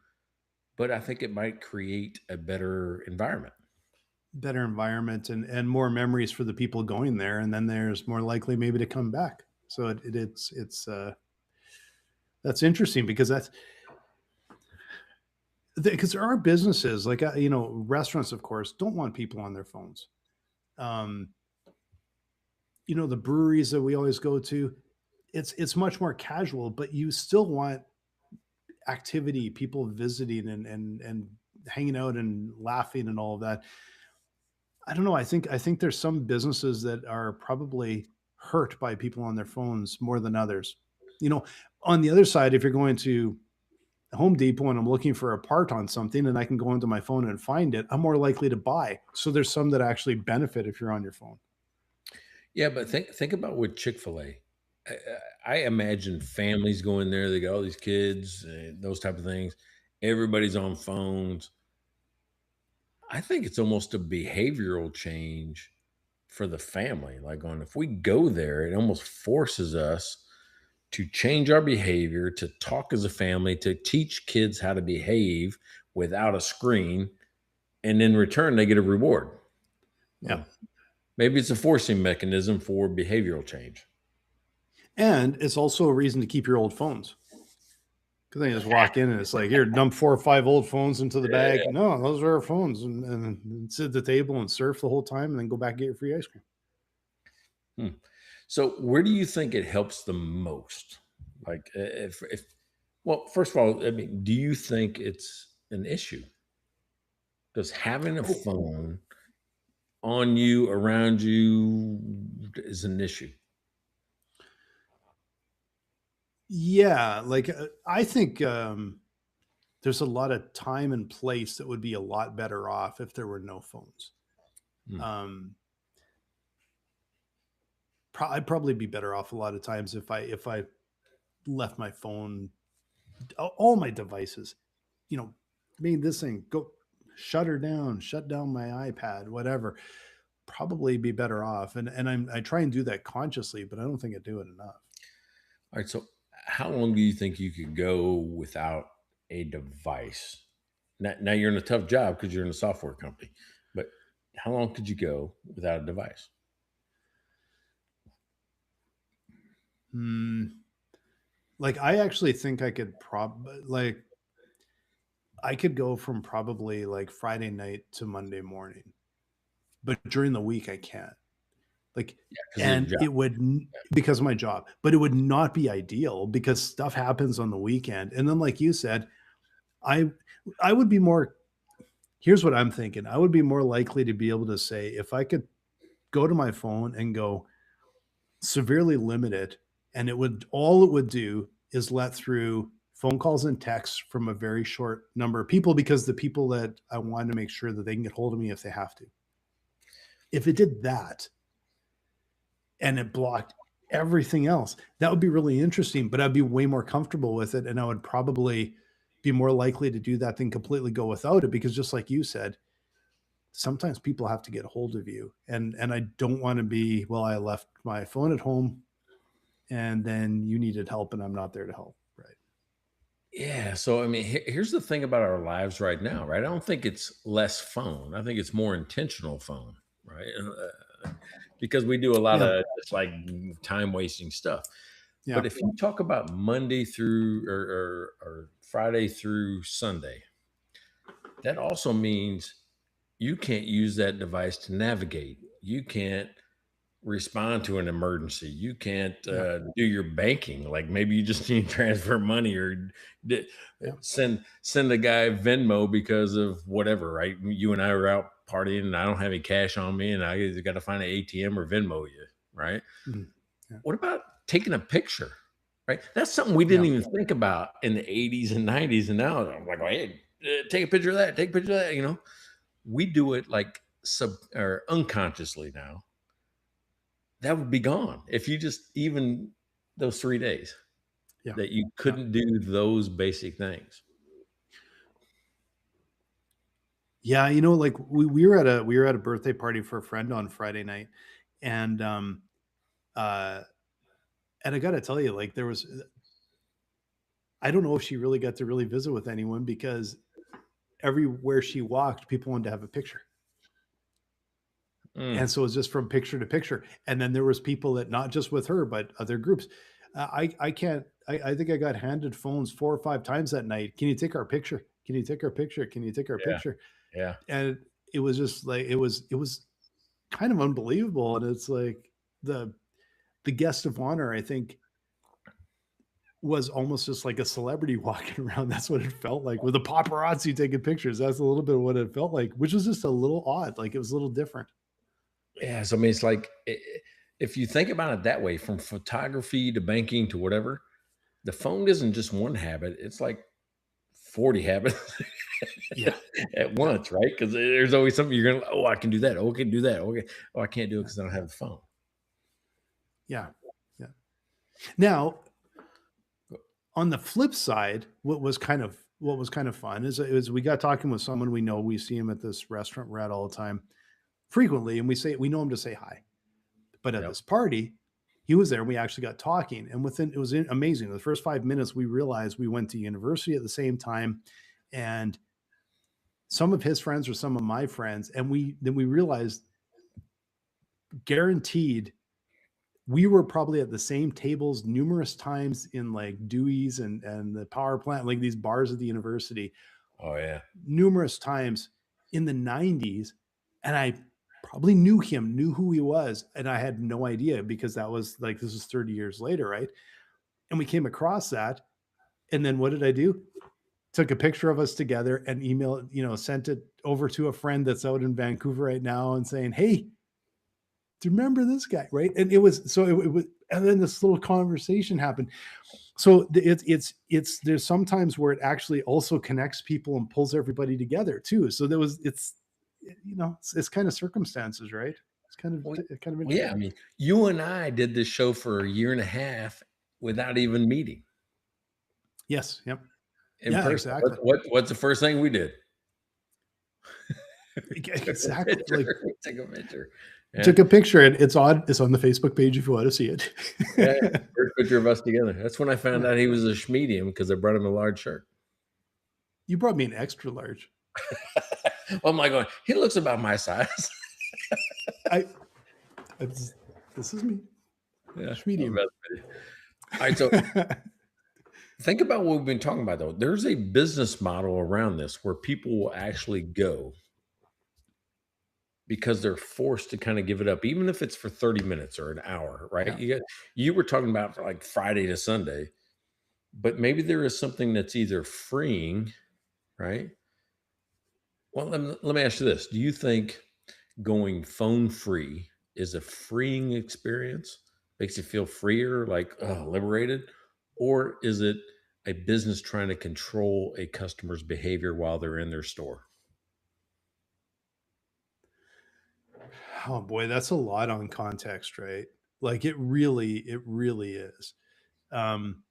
But I think it might create a better environment. And more memories for the people going there. And then there's more likely maybe to come back. So it's that's interesting because because there are businesses like restaurants, of course, don't want people on their phones. The breweries that we always go to, it's much more casual, but you still want activity, people visiting and hanging out and laughing and all of that. I don't know. I think there's some businesses that are probably hurt by people on their phones more than others. On the other side, if you're going to Home Depot and I'm looking for a part on something and I can go into my phone and find it, I'm more likely to buy. So there's some that actually benefit if you're on your phone. Yeah, but think about with Chick-fil-A. I imagine families going there. They got all these kids, those type of things. Everybody's on phones. I think it's almost a behavioral change for the family. Like if we go there, it almost forces us to change our behavior, to talk as a family, to teach kids how to behave without a screen. And in return, they get a reward. Yeah. Maybe it's a forcing mechanism for behavioral change. And it's also a reason to keep your old phones. Because then you just walk in and it's like, here, dump 4 or 5 old phones into the bag. Yeah. No, those are our phones. And sit at the table and surf the whole time and then go back and get your free ice cream. So where do you think it helps the most? Like well, first of all, I mean, do you think it's an issue? Does having a phone on you, around you is an issue? Yeah, like I think there's a lot of time and place that would be a lot better off if there were no phones. I'd probably be better off a lot of times if I left my phone, all my devices, made this thing go shut down my iPad, whatever. Probably be better off, and I try and do that consciously, but I don't think I do it enough. All right, so how long do you think you could go without a device? Now you're in a tough job because you're in a software company, but how long could you go without a device? Like I actually think I could I could go from probably like Friday night to Monday morning, but during the week I can't. Like, and it would, because of my job, but it would not be ideal because stuff happens on the weekend. And then, like you said, I would be more, here's what I'm thinking. I would be more likely to be able to say, if I could go to my phone and go severely limit it and all it would do is let through phone calls and texts from a very short number of people, because the people that I wanted to make sure that they can get hold of me if they have to. If it did that and it blocked everything else, that would be really interesting, but I'd be way more comfortable with it. And I would probably be more likely to do that than completely go without it, because just like you said, sometimes people have to get a hold of you. And I don't want to be, well, I left my phone at home and then you needed help and I'm not there to help. Right. Yeah. So, I mean, here's the thing about our lives right now, right? I don't think it's less phone. I think it's more intentional phone, right? Because we do a lot of just like time wasting stuff. Yeah. But if you talk about Monday through or Friday through Sunday, that also means you can't use that device to navigate. You can't respond to an emergency. You can't do your banking. Like maybe you just need to transfer money or send a guy Venmo because of whatever, right? You and I were out partying and I don't have any cash on me and I either got to find an ATM or Venmo you, right? Mm-hmm. Yeah. What about taking a picture, right? That's something we didn't even think about in the 80s and 90s. And now I'm like, hey, take a picture of that, take a picture of that, you know? We do it like or unconsciously now. That would be gone if you just even those 3 days that you couldn't do those basic things. Yeah, you know, like we were at a birthday party for a friend on Friday night, and I got to tell you, like I don't know if she really got to really visit with anyone, because everywhere she walked, people wanted to have a picture. And so it was just from picture to picture. And then there was people that, not just with her, but other groups. I think I got handed phones 4 or 5 times that night. Can you take our picture? Can you take our picture? Can you take our picture? Yeah. And it was just like, it was kind of unbelievable. And it's like the guest of honor, I think, was almost just like a celebrity walking around. That's what it felt like, with the paparazzi taking pictures. That's a little bit of what it felt like, which was just a little odd. Like it was a little different. Yeah. So, I mean, it's like, if you think about it that way, from photography to banking to whatever, the phone isn't just one habit. It's like 40 habits at once, right? Because there's always something you're going to, oh, I can do that. Oh, I can do that. Okay. Oh, I can't do it because I don't have the phone. Yeah. Yeah. Now, on the flip side, what was kind of fun is we got talking with someone we know. We see him at this restaurant we're at all the time, frequently, and we know him to say hi. But at this party, he was there and we actually got talking, and it was amazing. The first 5 minutes, we realized we went to university at the same time, and some of his friends were some of my friends. And then we realized, guaranteed, we were probably at the same tables numerous times in like Dewey's and the power plant, like these bars at the university. Oh yeah. Numerous times in the 90s. And I probably knew who he was. And I had no idea, because that was like, this was 30 years later. Right. And we came across that. And then what did I do? Took a picture of us together and sent it over to a friend that's out in Vancouver right now and saying, hey, do you remember this guy? Right. And it was, and then this little conversation happened. So it's there's sometimes where it actually also connects people and pulls everybody together too. So it's kind of circumstances, right? It's kind of interesting. Yeah. I mean, you and I did this show for a year and a half without even meeting. Yes. Yep. In person. Exactly. What's the first thing we did? Exactly. Take a picture. Yeah. Took a picture, and it's on the Facebook page if you want to see it. First picture of us together. That's when I found out he was a schmedium, because I brought him a large shirt. You brought me an extra large. Well, I'm like, going, he looks about my size. This is me. Yeah, schmedium. All right, so think about what we've been talking about, though. There's a business model around this where people will actually go because they're forced to kind of give it up, even if it's for 30 minutes or an hour, right? Yeah. You were talking about for like Friday to Sunday, but maybe there is something that's either freeing, right? Well, let me ask you this. Do you think going phone free is a freeing experience, makes you feel freer, like liberated? Or is it a business trying to control a customer's behavior while they're in their store? Oh boy, that's a lot on context, right? Like it really is. Um,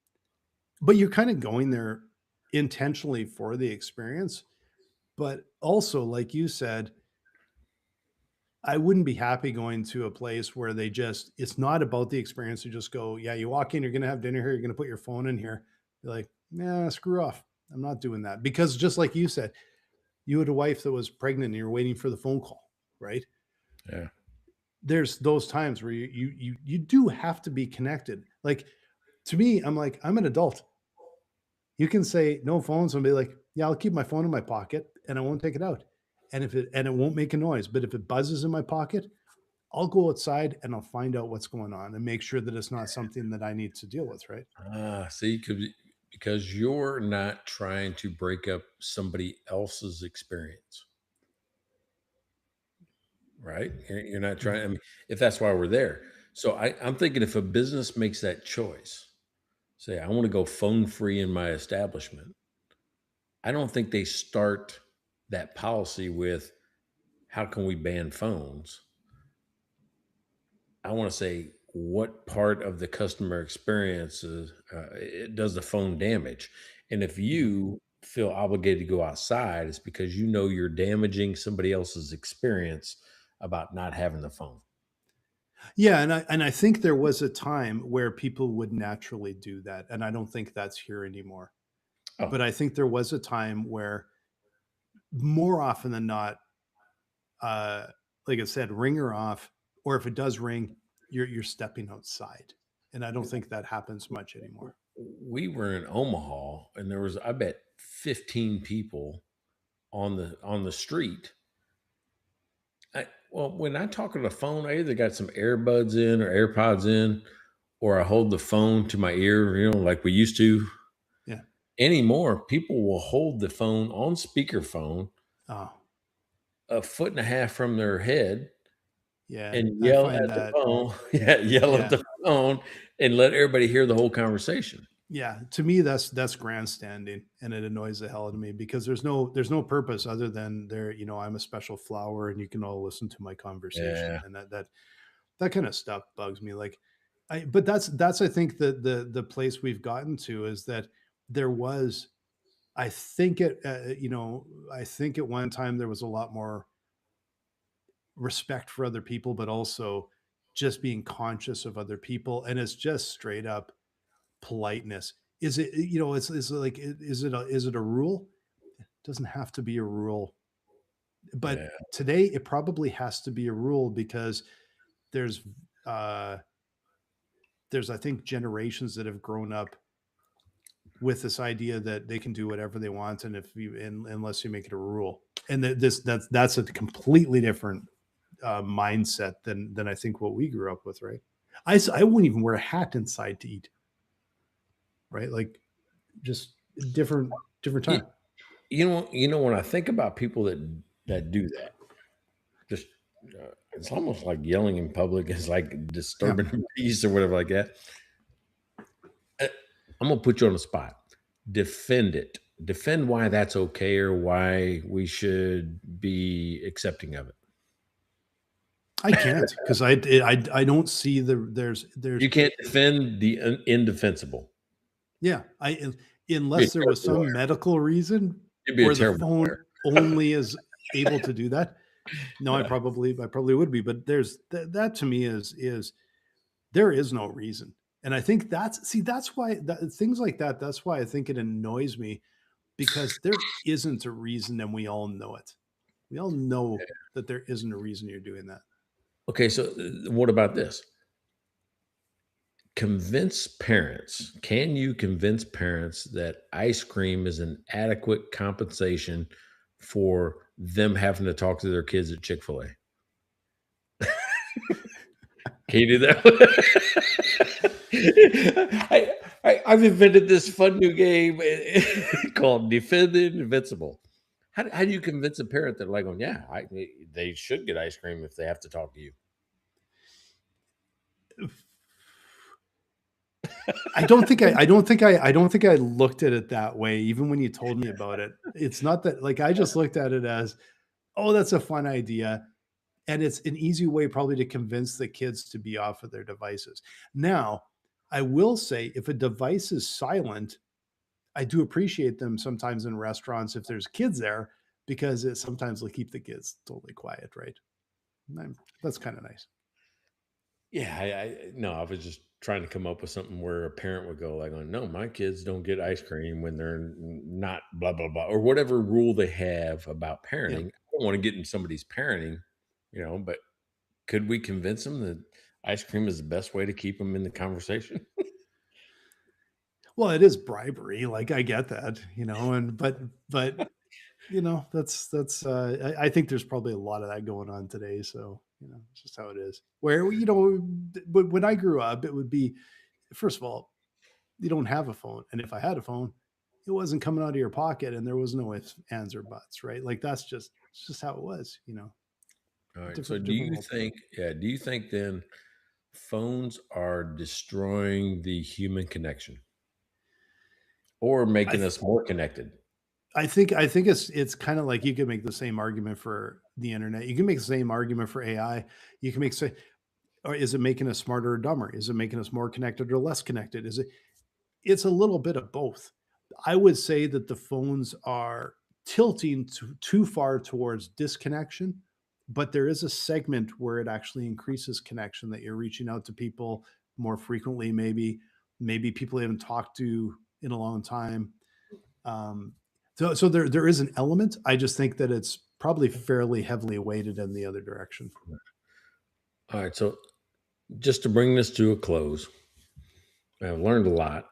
but you're kind of going there intentionally for the experience. But also, like you said, I wouldn't be happy going to a place where they just, it's not about the experience. You just go, yeah, you walk in, you're going to have dinner here, you're going to put your phone in here. You're like, nah, screw off. I'm not doing that. Because just like you said, you had a wife that was pregnant and you're waiting for the phone call, right? Yeah. There's those times where you do have to be connected. Like to me, I'm like, I'm an adult. You can say no phones and be like, yeah, I'll keep my phone in my pocket and I won't take it out. And it won't make a noise. But if it buzzes in my pocket, I'll go outside and I'll find out what's going on and make sure that it's not something that I need to deal with, right? See, because you're not trying to break up somebody else's experience, right? You're not trying. I mean, if that's why we're there. So I'm thinking if a business makes that choice, say, I want to go phone free in my establishment, I don't think they start that policy with, how can we ban phones? I want to say, what part of the customer experience it does the phone damage? And if you feel obligated to go outside, it's because you know you're damaging somebody else's experience about not having the phone. Yeah, and I think there was a time where people would naturally do that, and I don't think that's here anymore. Oh, But I think there was a time where more often than not, uh, like I said, ring or off, or if it does ring, you're stepping outside, and I don't think that happens much anymore. we were in Omaha, and there was, I bet, 15 people on the street. Well, when I talk on the phone, I either got some earbuds in or AirPods in, or I hold the phone to my ear, like we used to. Yeah. Anymore, people will hold the phone on speakerphone Oh, 1.5 feet from their head yeah. and I yell find at the that. phone. Yeah, yell at Yeah. the phone and let everybody hear the whole conversation. Yeah, to me that's grandstanding, and it annoys the hell out of me because there's no purpose other than I'm a special flower and you can all listen to my conversation, Yeah. and that kind of stuff bugs me. Like, but that's I think the place we've gotten to is that there was, I think I think at one time there was a lot more respect for other people, but also just being conscious of other people, and it's just straight up politeness. Is it, it's like, is it a rule? It doesn't have to be a rule. But Yeah. today it probably has to be a rule because there's uh there's I think generations that have grown up with this idea that they can do whatever they want, and unless you make it a rule. And that's a completely different mindset than I think what we grew up with, right? I wouldn't even wear a hat inside to eat, right? Like, just different You, time. when I think about people that do that, just it's almost like yelling in public is like Yeah. disturbing the peace or whatever like that. I'm gonna put you on the spot. Defend it. Defend why that's okay or why we should be accepting of it. I can't because I don't see there's You can't defend the indefensible. yeah, You'd be a unless there was terrible some lawyer. medical reason You'd be a where the terrible phone lawyer. only is able to do that. No, I Yeah. probably would be, but there's that to me is there is no reason. And I think that's why things like that, that's why I think it annoys me, because there isn't a reason and we all know it. We all know that there isn't a reason you're doing that. Okay, so what about this? Convince parents. Can you convince parents that ice cream is an adequate compensation for them having to talk to their kids at Chick-fil-A? Can you do that? I've invented this fun new game called Defend the Invincible. How do you convince a parent that, like, yeah, they should get ice cream if they have to talk to you? I don't think I looked at it that way. Even when you told me about it, it's not that like I just looked at it as, oh, that's a fun idea. And it's an easy way probably to convince the kids to be off of their devices. Now, I will say if a device is silent, I do appreciate them sometimes in restaurants if there's kids there because it sometimes will keep the kids totally quiet, right? That's kind of nice. Yeah, no, I was just trying to come up with something where a parent would go like, "Oh, no, my kids don't get ice cream when they're not blah blah blah," or whatever rule they have about Yeah. parenting. I don't want to get in somebody's parenting, but could we convince them that ice cream is the best way to keep them in the conversation? Well, it is bribery. Like I get that, and but I think there's probably a lot of that going on today. So, it's just how it is. Where, when I grew up, it would be, first of all, you don't have a phone. And if I had a phone, it wasn't coming out of your pocket and there was no ifs, ands, or buts, right? Like it's just how it was, All right. So different world. do you think then phones are destroying the human connection or I, making th- us more connected? I think it's kind of like you could make the same argument for the internet. You can make the same argument for AI. You can make say, or is it making us smarter or dumber? Is it making us more connected or less connected? It's a little bit of both. I would say that the phones are tilting too far towards disconnection, but there is a segment where it actually increases connection that you're reaching out to people more frequently, maybe people you haven't talked to in a long time. Um, so there is an element. I just think that it's probably fairly heavily weighted in the other direction. All right. So just to bring this to a close, I've learned a lot.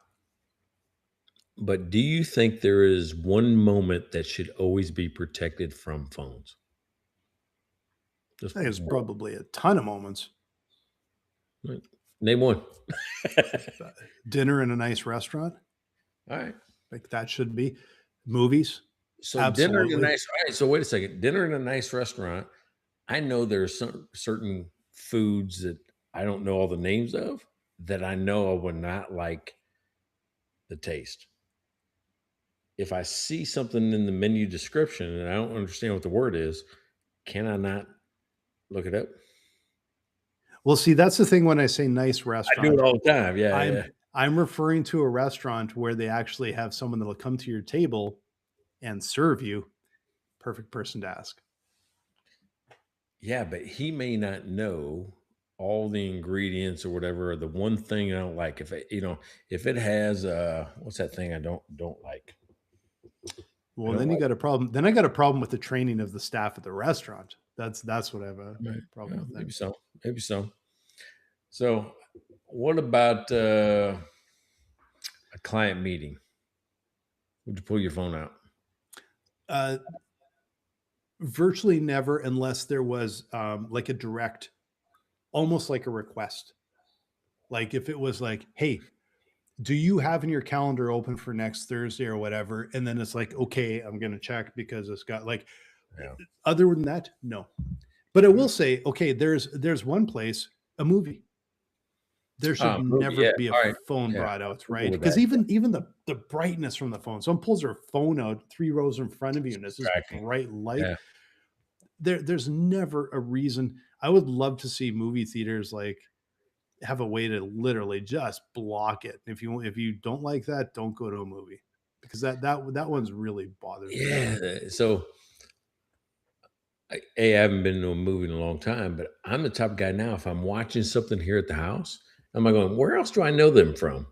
But do you think there is one moment that should always be protected from phones? Just I think it's one. probably a ton of moments. Right. Name one. Dinner in a nice restaurant, All right. like that should be. Movies, So dinner in a absolutely. nice. All right. So wait a second. Dinner in a nice restaurant. I know there's some certain foods that I don't know all the names of that I know I would not like the taste. If I see something in the menu description and I don't understand what the word is, can I not look it up? Well, see, that's the thing when I say nice I do it restaurant, all the time. Yeah, yeah. I'm referring to a restaurant where they actually have someone that'll come to your table and serve you. Perfect person to ask. Yeah, but he may not know all the ingredients or whatever, or the one thing I don't like. If it has what's that thing I don't like? I Well, don't then you like got a problem. Then I got a problem with the training of the staff at the restaurant. That's what I have a right. problem Well, with maybe then. so. Maybe so. So what about a client meeting? Would you pull your phone out? Uh, Virtually never, unless there was like a direct, almost like a request. Like if it was like, hey, do you have in your calendar open for next Thursday or whatever? And then it's like, okay, I'm going to check because it's got like, Yeah. other than that, no. But I will say, okay, there's one place, a movie. There should Movie, never yeah. be a All right. phone Yeah. brought out, I'll go right? with Because that. even the brightness from the phone, someone pulls their phone out 3 rows in front of you, and it's this Distracting. bright light. Yeah. There's never a reason. I would love to see movie theaters like have a way to literally just block it. If you don't like that, don't go to a movie because that one's really bothers me. Yeah. So I haven't been to a movie in a long time, but I'm the type of guy now. If I'm watching something here at the house, I'm like going, where else do I know them from?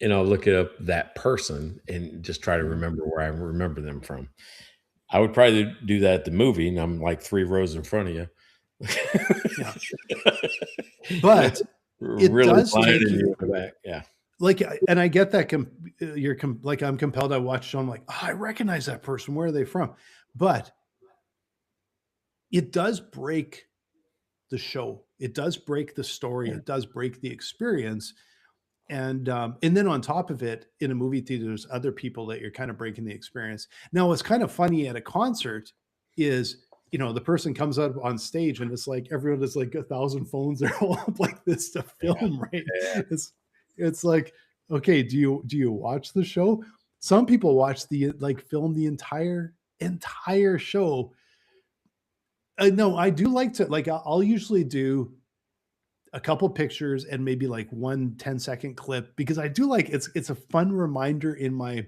And I'll look it up that person and just try to Mhm. remember where I remember them from. I would probably do that at the movie, and I'm like 3 rows in front of you. Yeah, but it Really does blinding take you you in the back. Yeah. like, and I get that like I'm compelled. I watch show. I'm like, oh, I recognize that person. Where are they from? But it does break the show. It does break the story. It does break the experience. And then on top of it, in a movie theater, there's other people that you're kind of breaking the experience. Now, what's kind of funny at a concert is, the person comes out on stage and it's like everyone has like 1,000 phones. They're all up like this to Yeah. film, right? Yeah. It's like, okay, do you watch the show? Some people watch the film the entire show. No, I do like to I'll usually do a couple pictures and maybe like 1 10-second clip because I do like it's a fun reminder in my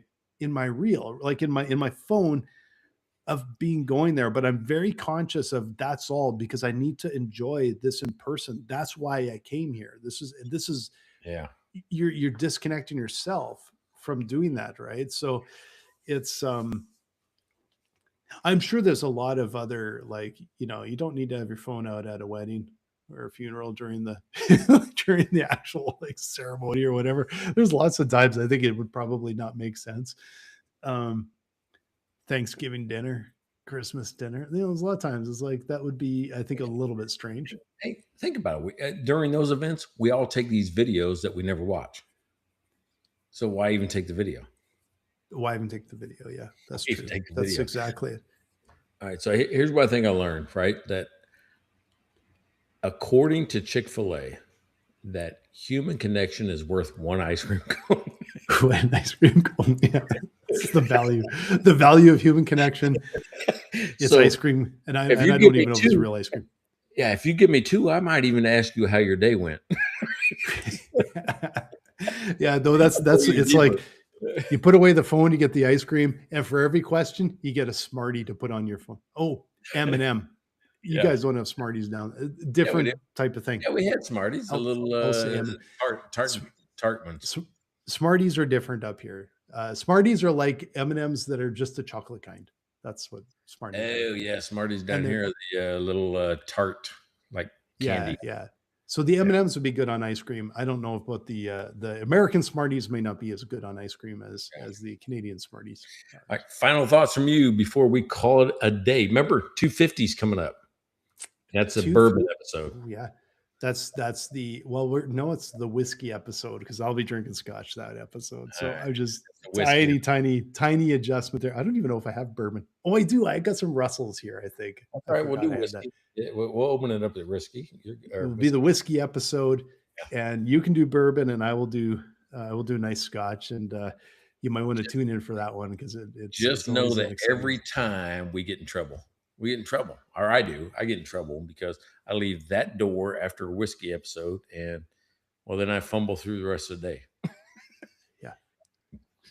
reel, like in my phone of being going there, but I'm very conscious of that's all because I need to enjoy this in person. That's why I came here. This is Yeah. you're disconnecting yourself from doing that, right? So it's I'm sure there's a lot of other you don't need to have your phone out at a wedding or a funeral during the during the actual ceremony or whatever. There's lots of times I think it would probably not make sense. Um, Thanksgiving dinner, Christmas dinner. There's a lot of times it's like that would be, I think, a little bit strange. Hey, think about it. During those events, we all take these videos that we never watch. So why even take the video? Why even take the video? Yeah, that's Why true. even take the That's video? exactly it. All right. So here's what I think I learned, right? That according to Chick-fil-A, that human connection is worth one ice cream cone. An ice cream cone. Yeah. It's the value of human connection. It's So ice cream. And I if you don't give me even know if two- it's real ice cream. Yeah, if you give me 2, I might even ask you how your day went. Yeah, though it's like you put away the phone, you get the ice cream, and for every question, you get a Smartie to put on your phone. Oh, M&M. You Yeah. guys don't have Smarties down. Different type of thing. Yeah, we had Smarties, a little I'll say tart ones. Smarties are different up here. Smarties are like M&Ms that are just the chocolate kind. That's what Smarties are. Oh yeah, Smarties down And here are the little tart like candy. Yeah. So the M&Ms would be good on ice cream. I don't know about the American Smarties may not be as good on ice cream as the Canadian Smarties. All right, final thoughts from you before we call it a day. Remember, 250's coming up. That's a bourbon episode. Yeah. That's it's the whiskey episode because I'll be drinking scotch that episode. So All right. I'm just Whiskey. tiny adjustment there. I don't even know if I have bourbon. Oh, I do. I got some Russells here, I think. All I right, we'll do forgot I had that. whiskey. Yeah, we'll open it up at whiskey. It'll be the whiskey episode, and you can do bourbon, and I will do nice scotch, and you might want to tune in for that one because it's just know always that exciting. every time we get in trouble, or I get in trouble because I leave that door after a whiskey episode, and then I fumble through the rest of the day. Yeah,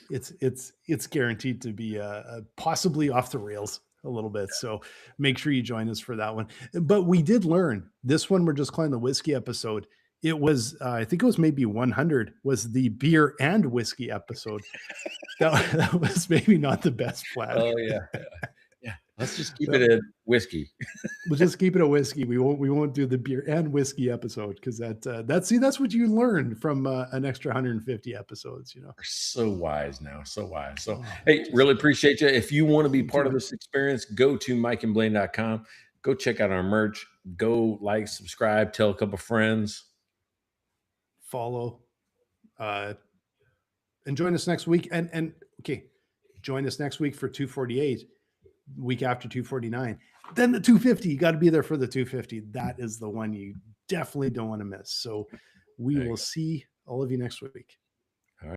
it's guaranteed to be possibly off the rails a little bit. So make sure you join us for that one. But we did learn this one. We're just calling the whiskey episode. It was, I think it was maybe 100 was the beer and whiskey episode. that was maybe not the best plan. Oh yeah. Let's just keep it a whiskey. We'll just keep it a whiskey. We won't do the beer and whiskey episode because that's what you learn from an extra 150 episodes. We're so wise now, so wise. So hey, really appreciate you. If you want to be part of this experience, go to mikeandblaine.com. Go check out our merch. Go like, subscribe, tell a couple friends, follow, and join us next week. And join us next week for 248. Week after 249, then the 250. You got to be there for the 250. That is the one you definitely don't want to miss. So we will see all of you next week.